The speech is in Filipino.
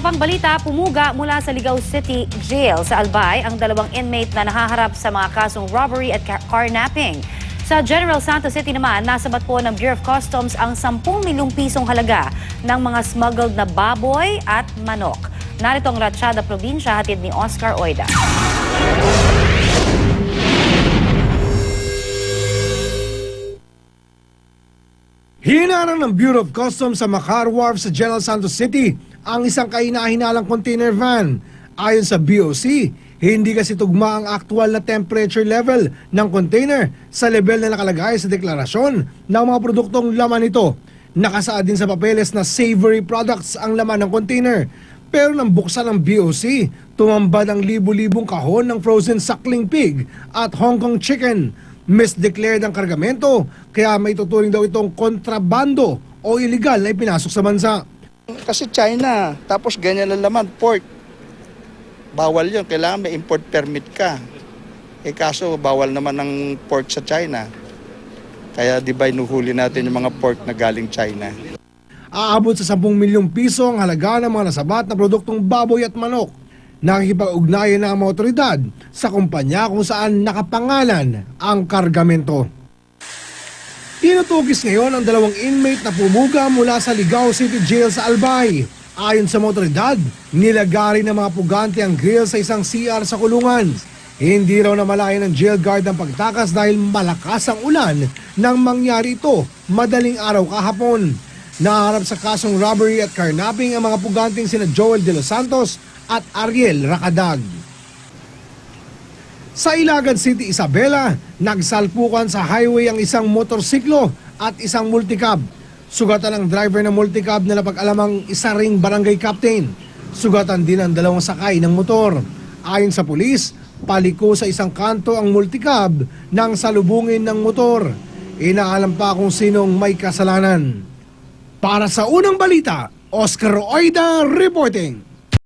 iba pang balita, pumuga mula sa Ligao City Jail sa Albay ang dalawang inmate na nahaharap sa mga kasong robbery at carnapping. Sa General Santos City naman, nasabat po ng Bureau of Customs ang 10 milyong pisong halaga ng mga smuggled na baboy at manok. Narito ang Ratsyada Probinsya, hatid ni Oscar Oida. Hinarang ng Bureau of Customs sa Macar Wharf sa General Santos City ang isang kahina-hinalang container van. Ayon sa BOC, hindi kasi tugma ang aktual na temperature level ng container sa level na nakalagay sa deklarasyon ng mga produktong laman nito. Nakasaad din sa papeles na savory products ang laman ng container. Pero nang buksan ng BOC, tumambad ang libu-libong kahon ng frozen suckling pig at Hong Kong chicken. Misdeclared ang kargamento, kaya may tuturing daw itong kontrabando o illegal na ipinasok sa bansa. Kasi China, tapos ganyan lang laman, pork. Bawal yun, kailangan may import permit ka. Kaso bawal naman ang pork sa China. Kaya di ba inuhuli natin yung mga pork na galing China. Aabot sa 10 milyong piso ang halaga ng mga nasabat na produktong baboy at manok. Nakikipag-ugnayan na ang mga otoridad sa kumpanya kung saan nakapangalan ang kargamento. Tinutugis ngayon ang dalawang inmate na pumuga mula sa Ligao City Jail sa Albay. Ayon sa mga otoridad, nilagari ng mga pugante ang grill sa isang CR sa kulungan. Hindi raw namalayan ng jail guard ang pagtakas dahil malakas ang ulan nang mangyari ito madaling araw kahapon. Naharap sa kasong robbery at carnapping ang mga puganting sina Joel De Los Santos at Ariel Racadag. Sa Ilagan City, Isabela, nagsalpukan sa highway ang isang motorsiklo at isang multicab. Sugatan ang driver ng multicab na napag-alamang isa ring barangay captain. Sugatan din ang dalawang sakay ng motor. Ayon sa pulis, paliko sa isang kanto ang multicab nang salubungin ng motor. Inaalam pa kung sinong may kasalanan. Para sa unang balita, Oscar Oida reporting.